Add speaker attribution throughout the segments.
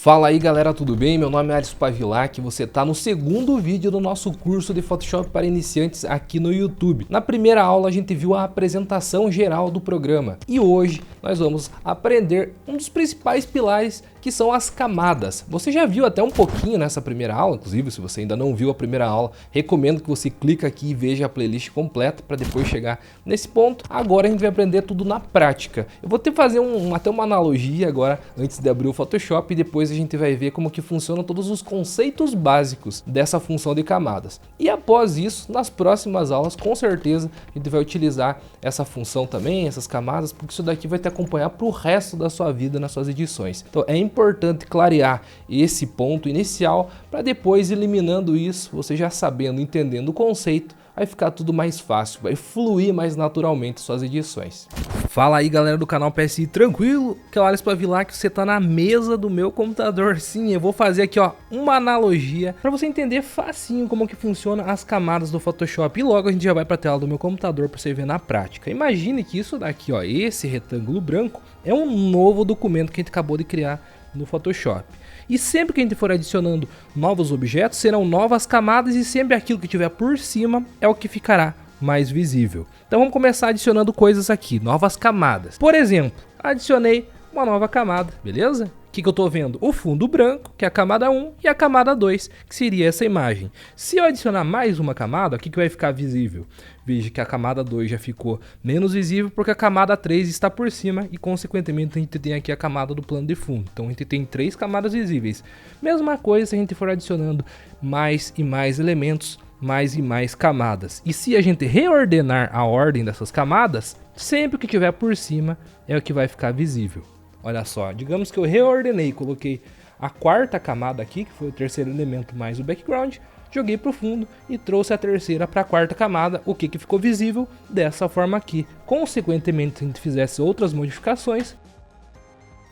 Speaker 1: Fala aí galera, tudo bem? Meu nome é Alisson Pavilac, você está no segundo vídeo do nosso curso de Photoshop para iniciantes aqui no YouTube. Na primeira aula a gente viu a apresentação geral do programa e hoje nós vamos aprender um dos principais pilares, que são as camadas. Você já viu até um pouquinho nessa primeira aula, inclusive se você ainda não viu a primeira aula, recomendo que você clique aqui e veja a playlist completa para depois chegar nesse ponto. Agora a gente vai aprender tudo na prática. Eu vou fazer até uma analogia agora antes de abrir o Photoshop e depois a gente vai ver como que funcionam todos os conceitos básicos dessa função de camadas. E após isso, nas próximas aulas, com certeza a gente vai utilizar essa função também, essas camadas, porque isso daqui vai te acompanhar para o resto da sua vida nas suas edições. Então é importante clarear esse ponto inicial para depois, eliminando isso, você já sabendo, entendendo o conceito, vai ficar tudo mais fácil, vai fluir mais naturalmente suas edições. Fala aí galera do canal PSI, tranquilo? Que é o Alisson Pavilac, você tá na mesa do meu computador. Sim, eu vou fazer aqui ó uma analogia para você entender facinho como que funciona as camadas do Photoshop e logo a gente já vai para a tela do meu computador para você ver na prática. Imagine que isso daqui ó, esse retângulo branco é um novo documento que a gente acabou de criar no Photoshop. E sempre que a gente for adicionando novos objetos, serão novas camadas e sempre aquilo que tiver por cima é o que ficará mais visível. Então vamos começar adicionando coisas aqui, novas camadas. Por exemplo, adicionei uma nova camada, beleza? O que eu estou vendo? O fundo branco, que é a camada 1, e a camada 2, que seria essa imagem. Se eu adicionar mais uma camada, o que vai ficar visível? Veja que a camada 2 já ficou menos visível porque a camada 3 está por cima e consequentemente a gente tem aqui a camada do plano de fundo. Então a gente tem 3 camadas visíveis. Mesma coisa se a gente for adicionando mais e mais elementos, mais e mais camadas. E se a gente reordenar a ordem dessas camadas, sempre o que tiver por cima é o que vai ficar visível. Olha só, digamos que eu reordenei, coloquei a quarta camada aqui, que foi o terceiro elemento mais o background, joguei para o fundo e trouxe a terceira para a quarta camada, o que ficou visível dessa forma aqui. Consequentemente, se a gente fizesse outras modificações,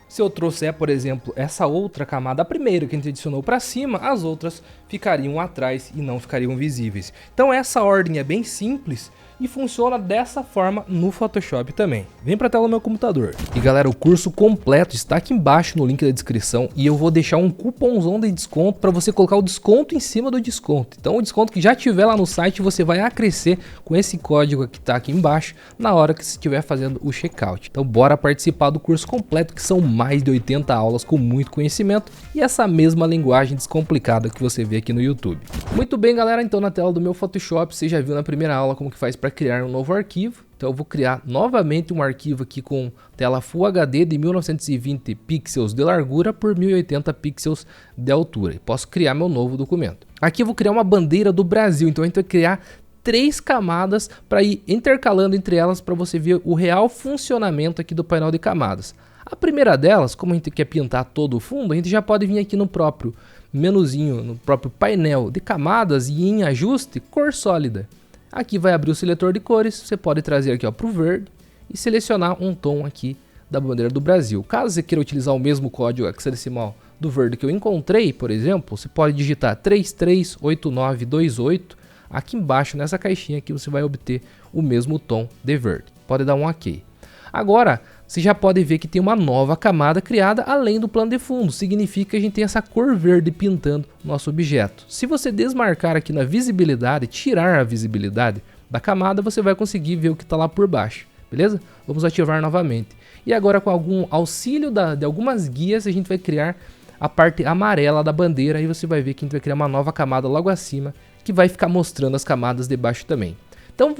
Speaker 1: se eu trouxer, por exemplo, essa outra camada, a primeira que a gente adicionou para cima, as outras ficariam atrás e não ficariam visíveis. Então essa ordem é bem simples e funciona dessa forma no Photoshop também. Vem para a tela do meu computador. E galera, o curso completo está aqui embaixo no link da descrição e eu vou deixar um cupomzão de desconto para você colocar o desconto em cima do desconto. Então o desconto que já tiver lá no site, você vai acrescer com esse código que está aqui embaixo na hora que você estiver fazendo o checkout. Então bora participar do curso completo, que são mais de 80 aulas com muito conhecimento e essa mesma linguagem descomplicada que você vê aqui no YouTube. Muito bem galera, então na tela do meu Photoshop você já viu na primeira aula como que faz para criar um novo arquivo. Então eu vou criar novamente um arquivo aqui com tela Full HD de 1920 pixels de largura por 1080 pixels de altura. E posso criar meu novo documento. Aqui eu vou criar uma bandeira do Brasil, então a gente vai criar 3 camadas para ir intercalando entre elas para você ver o real funcionamento aqui do painel de camadas. A primeira delas, como a gente quer pintar todo o fundo, a gente já pode vir aqui no próprio menuzinho, no próprio painel de camadas e em ajuste, cor sólida. Aqui vai abrir o seletor de cores, você pode trazer aqui para o verde e selecionar um tom aqui da bandeira do Brasil. Caso você queira utilizar o mesmo código hexadecimal do verde que eu encontrei, por exemplo, você pode digitar 338928, aqui embaixo nessa caixinha aqui você vai obter o mesmo tom de verde. Pode dar um OK. Agora, você já pode ver que tem uma nova camada criada além do plano de fundo. Significa que a gente tem essa cor verde pintando o nosso objeto. Se você desmarcar aqui na visibilidade, tirar a visibilidade da camada, você vai conseguir ver o que está lá por baixo. Beleza? Vamos ativar novamente. E agora, com algum auxílio de algumas guias, a gente vai criar a parte amarela da bandeira. E você vai ver que a gente vai criar uma nova camada logo acima, que vai ficar mostrando as camadas de baixo também. Então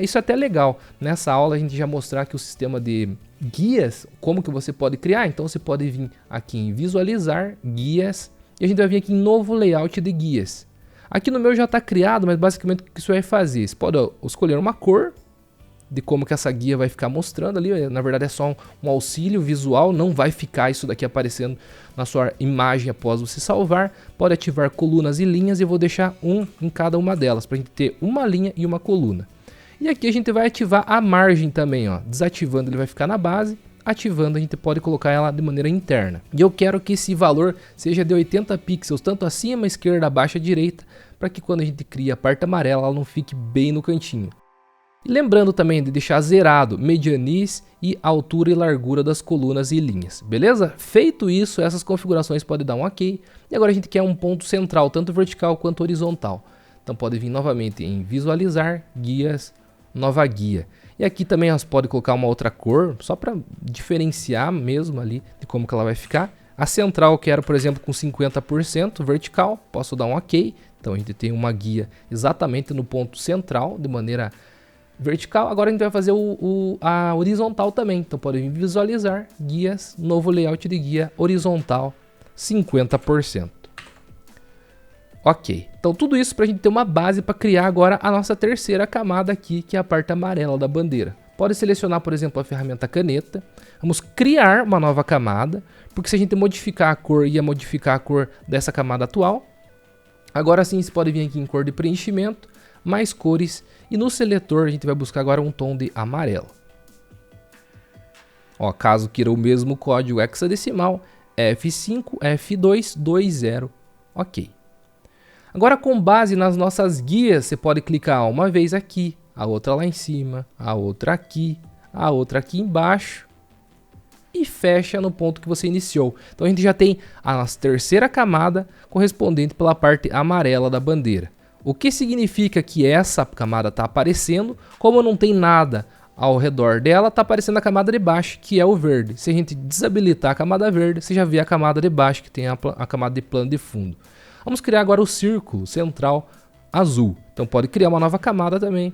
Speaker 1: isso é até legal, nessa aula a gente já mostrar aqui o sistema de guias, como que você pode criar. Então você pode vir aqui em visualizar, guias, e a gente vai vir aqui em novo layout de guias. Aqui no meu já está criado, mas basicamente o que você vai fazer? Você pode escolher uma cor, de como que essa guia vai ficar mostrando ali, na verdade é só um auxílio visual, não vai ficar isso daqui aparecendo na sua imagem após você salvar. Pode ativar colunas e linhas e eu vou deixar um em cada uma delas, para a gente ter uma linha e uma coluna. E aqui a gente vai ativar a margem também, ó. Desativando ele vai ficar na base, ativando a gente pode colocar ela de maneira interna. E eu quero que esse valor seja de 80 pixels, tanto acima, esquerda, abaixo, direita, para que quando a gente cria a parte amarela ela não fique bem no cantinho. E lembrando também de deixar zerado medianiz e altura e largura das colunas e linhas, beleza? Feito isso, essas configurações podem dar um ok. E agora a gente quer um ponto central, tanto vertical quanto horizontal. Então pode vir novamente em visualizar, guias, nova guia. E aqui também nós pode colocar uma outra cor, só para diferenciar mesmo ali de como que ela vai ficar. A central eu quero, por exemplo, com 50% vertical, posso dar um ok. Então a gente tem uma guia exatamente no ponto central, de maneira vertical. Agora a gente vai fazer a horizontal também. Então pode vir visualizar, guias, novo layout de guia, horizontal, 50%. Ok, então tudo isso para a gente ter uma base para criar agora a nossa terceira camada aqui, que é a parte amarela da bandeira. Pode selecionar, por exemplo, a ferramenta caneta. Vamos criar uma nova camada, porque se a gente modificar a cor, ia modificar a cor dessa camada atual. Agora sim, você pode vir aqui em cor de preenchimento, mais cores, e no seletor a gente vai buscar agora um tom de amarelo. Ó, caso queira o mesmo código hexadecimal, F5, F2, 20, ok. Agora, com base nas nossas guias, você pode clicar uma vez aqui, a outra lá em cima, a outra aqui embaixo e fecha no ponto que você iniciou. Então a gente já tem a nossa terceira camada correspondente pela parte amarela da bandeira. O que significa que essa camada está aparecendo, como não tem nada ao redor dela, está aparecendo a camada de baixo, que é o verde. Se a gente desabilitar a camada verde, você já vê a camada de baixo, que tem a camada de plano de fundo. Vamos criar agora o círculo central azul. Então pode criar uma nova camada também.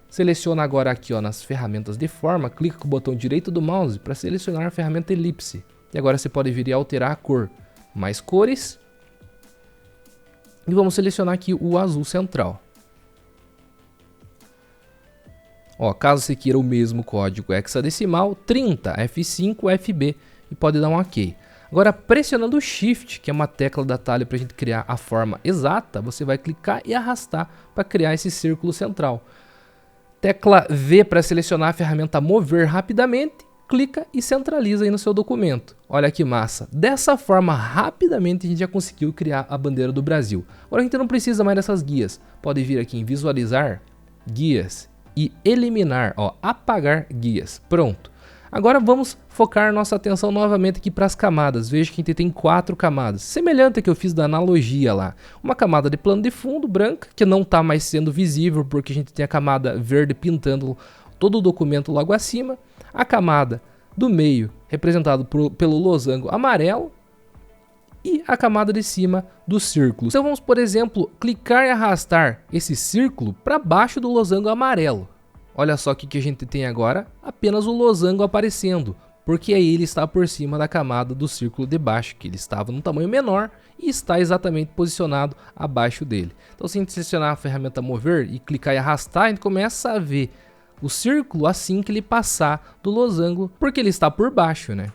Speaker 1: Seleciona agora aqui, ó, nas ferramentas de forma, clica com o botão direito do mouse para selecionar a ferramenta elipse. E agora você pode vir e alterar a cor. Mais cores. E vamos selecionar aqui o azul central. Ó, caso você queira o mesmo código hexadecimal, 30 F5 FB e pode dar um OK. Agora, pressionando o Shift, que é uma tecla da atalho para a gente criar a forma exata, você vai clicar e arrastar para criar esse círculo central. Tecla V para selecionar a ferramenta mover rapidamente, clica e centraliza aí no seu documento. Olha que massa! Dessa forma, rapidamente a gente já conseguiu criar a bandeira do Brasil. Agora a gente não precisa mais dessas guias. Pode vir aqui em visualizar, guias e eliminar, ó, apagar guias. Pronto. Agora vamos focar nossa atenção novamente aqui para as camadas. Veja que a gente tem 4 camadas, semelhante ao que eu fiz da analogia lá. Uma camada de plano de fundo branca, que não está mais sendo visível porque a gente tem a camada verde pintando todo o documento logo acima. A camada do meio, representado pelo losango amarelo. E a camada de cima do círculo. Então vamos, por exemplo, clicar e arrastar esse círculo para baixo do losango amarelo. Olha só o que a gente tem agora, apenas o losango aparecendo, porque aí ele está por cima da camada do círculo de baixo, que ele estava num tamanho menor e está exatamente posicionado abaixo dele. Então se a gente selecionar a ferramenta mover e clicar e arrastar, a gente começa a ver o círculo assim que ele passar do losango, porque ele está por baixo, né?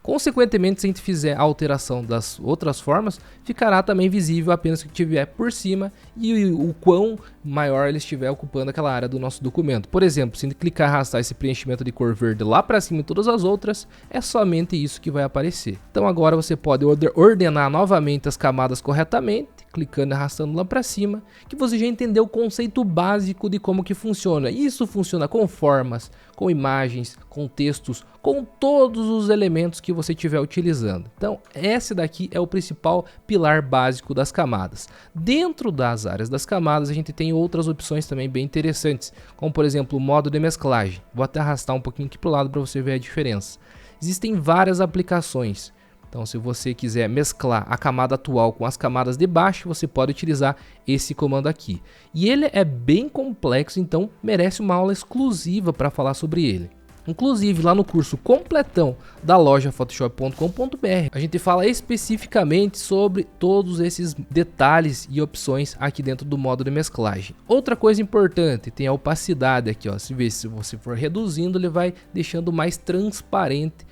Speaker 1: Consequentemente, se a gente fizer a alteração das outras formas, ficará também visível apenas o que estiver por cima e o quão maior ele estiver ocupando aquela área do nosso documento. Por exemplo, se a gente clicar e arrastar esse preenchimento de cor verde lá para cima em todas as outras, é somente isso que vai aparecer. Então agora você pode ordenar novamente as camadas corretamente, clicando e arrastando lá para cima, que você já entendeu o conceito básico de como que funciona. Isso funciona com formas, com imagens, com textos, com todos os elementos que você estiver utilizando. Então, esse daqui é o principal pilar básico das camadas. Dentro das áreas das camadas, a gente tem outras opções também bem interessantes, como por exemplo o modo de mesclagem. Vou até arrastar um pouquinho aqui para o lado para você ver a diferença. Existem várias aplicações. Então, se você quiser mesclar a camada atual com as camadas de baixo, você pode utilizar esse comando aqui. E ele é bem complexo, então merece uma aula exclusiva para falar sobre ele. Inclusive, lá no curso completão da loja photoshop.com.br, a gente fala especificamente sobre todos esses detalhes e opções aqui dentro do modo de mesclagem. Outra coisa importante, tem a opacidade aqui, ó. Se você for reduzindo, ele vai deixando mais transparente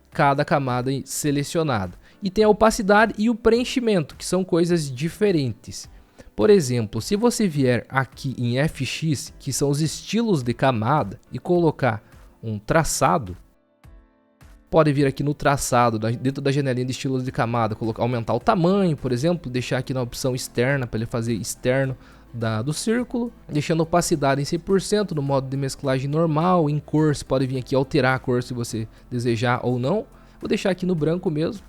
Speaker 1: cada camada selecionada. E tem a opacidade e o preenchimento, que são coisas diferentes. Por exemplo, se você vier aqui em FX, que são os estilos de camada, e colocar um traçado, pode vir aqui no traçado, dentro da janelinha de estilos de camada, aumentar o tamanho, por exemplo, deixar aqui na opção externa para ele fazer externo do círculo, deixando a opacidade em 100% no modo de mesclagem normal. Em cor, você pode vir aqui alterar a cor se você desejar ou não. Vou deixar aqui no branco mesmo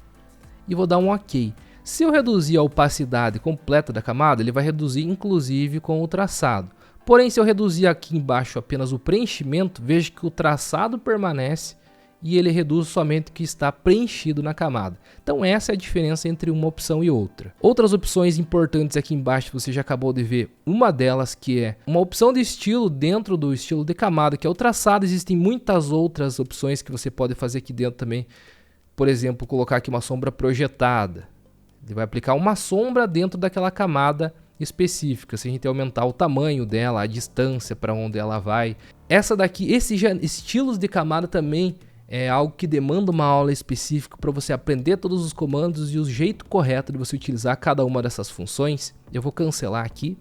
Speaker 1: e vou dar um OK. Se eu reduzir a opacidade completa da camada, ele vai reduzir inclusive com o traçado. Porém, se eu reduzir aqui embaixo apenas o preenchimento, veja que o traçado permanece e ele reduz somente o que está preenchido na camada. Então essa é a diferença entre uma opção e outra. Outras opções importantes aqui embaixo você já acabou de ver, uma delas que é uma opção de estilo dentro do estilo de camada, que é o traçado. Existem muitas outras opções que você pode fazer aqui dentro também. Por exemplo, colocar aqui uma sombra projetada. Ele vai aplicar uma sombra dentro daquela camada específica, se a gente aumentar o tamanho dela, a distância para onde ela vai. Essa daqui, esses estilos de camada também é algo que demanda uma aula específica para você aprender todos os comandos e o jeito correto de você utilizar cada uma dessas funções. Eu vou cancelar aqui.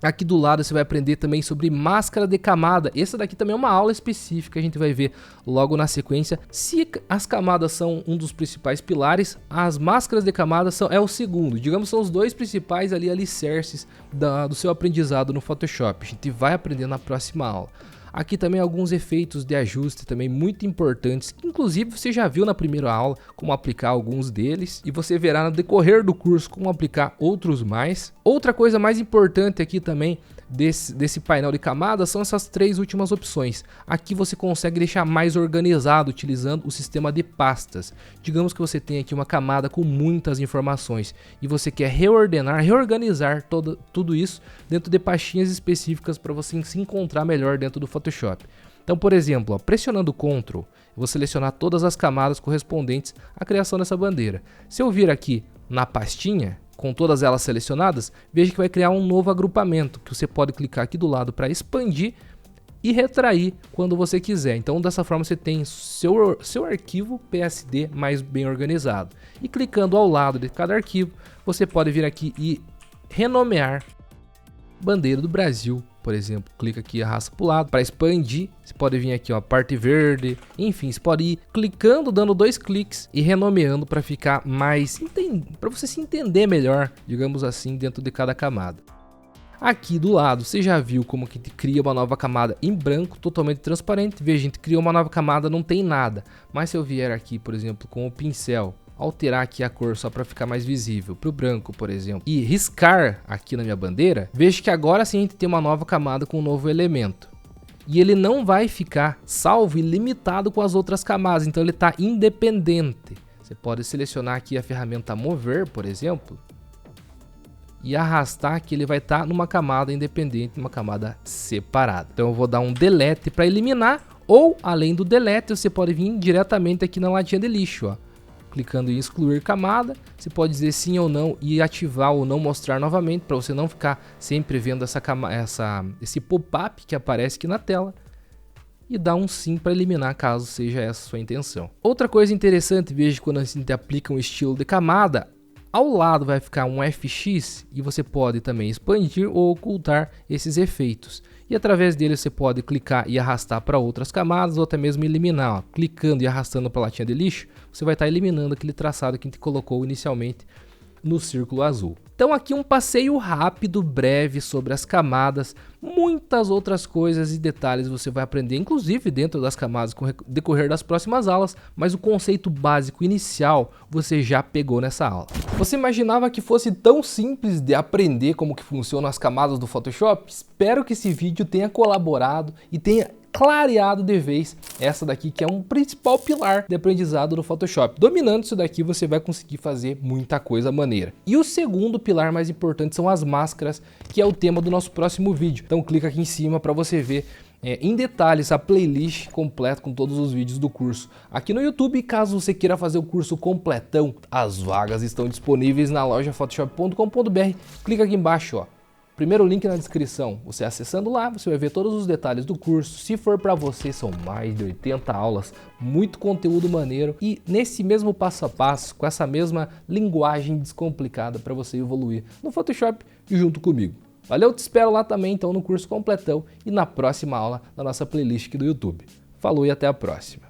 Speaker 1: Aqui do lado você vai aprender também sobre máscara de camada. Essa daqui também é uma aula específica, a gente vai ver logo na sequência. Se as camadas são um dos principais pilares, as máscaras de camada é o segundo. Digamos, são os dois principais ali alicerces do seu aprendizado no Photoshop. A gente vai aprender na próxima aula. Aqui também alguns efeitos de ajuste também muito importantes, que inclusive você já viu na primeira aula como aplicar alguns deles, e você verá no decorrer do curso como aplicar outros mais. Outra coisa mais importante aqui também desse painel de camadas são essas três últimas opções. Aqui você consegue deixar mais organizado utilizando o sistema de pastas. Digamos que você tem aqui uma camada com muitas informações e você quer reorganizar tudo isso dentro de pastinhas específicas para você se encontrar melhor dentro do Photoshop. Então, por exemplo, pressionando Ctrl, eu vou selecionar todas as camadas correspondentes à criação dessa bandeira. Se eu vir aqui na pastinha, com todas elas selecionadas, veja que vai criar um novo agrupamento, que você pode clicar aqui do lado para expandir e retrair quando você quiser. Então dessa forma você tem seu arquivo PSD mais bem organizado. E clicando ao lado de cada arquivo, você pode vir aqui e renomear bandeira do Brasil, por exemplo. Clica aqui e arrasta para o lado para expandir. Você pode vir aqui, ó, parte verde. Enfim, você pode ir clicando, dando 2 cliques e renomeando para ficar mais, para você se entender melhor, digamos assim, dentro de cada camada. Aqui do lado você já viu como que cria uma nova camada em branco, totalmente transparente. Veja, a gente criou uma nova camada, não tem nada. Mas se eu vier aqui, por exemplo, com o pincel, alterar aqui a cor só para ficar mais visível para o branco, por exemplo, e riscar aqui na minha bandeira, veja que agora sim a gente tem uma nova camada com um novo elemento. E ele não vai ficar salvo e limitado com as outras camadas, então ele está independente. Você pode selecionar aqui a ferramenta mover, por exemplo, e arrastar que ele vai estar numa camada independente, numa camada separada. Então eu vou dar um delete para eliminar, ou além do delete você pode vir diretamente aqui na latinha de lixo, ó. Clicando em excluir camada, você pode dizer sim ou não e ativar ou não mostrar novamente, para você não ficar sempre vendo esse pop-up que aparece aqui na tela, e dar um sim para eliminar caso seja essa a sua intenção. Outra coisa interessante, veja, quando a gente aplica um estilo de camada, ao lado vai ficar um FX e você pode também expandir ou ocultar esses efeitos. E através dele você pode clicar e arrastar para outras camadas ou até mesmo eliminar. Ó. Clicando e arrastando para a latinha de lixo, você vai estar eliminando aquele traçado que a gente colocou inicialmente no círculo azul. Então aqui um passeio rápido, breve sobre as camadas. Muitas outras coisas e detalhes você vai aprender, inclusive dentro das camadas com o decorrer das próximas aulas, mas o conceito básico inicial você já pegou nessa aula. Você imaginava que fosse tão simples de aprender como que funcionam as camadas do Photoshop? Espero que esse vídeo tenha colaborado e tenha clareado de vez essa daqui, que é um principal pilar de aprendizado no Photoshop. Dominando isso daqui, você vai conseguir fazer muita coisa maneira. E o segundo pilar mais importante são as máscaras, que é o tema do nosso próximo vídeo. Então clica aqui em cima para você ver em detalhes a playlist completa com todos os vídeos do curso aqui no YouTube. Caso você queira fazer o curso completão, as vagas estão disponíveis na loja photoshop.com.br. Clica aqui embaixo, ó. Primeiro link na descrição, você acessando lá, você vai ver todos os detalhes do curso. Se for para você, são mais de 80 aulas, muito conteúdo maneiro e nesse mesmo passo a passo, com essa mesma linguagem descomplicada para você evoluir no Photoshop junto comigo. Valeu, te espero lá também então no curso completão e na próxima aula da nossa playlist aqui do YouTube. Falou e até a próxima.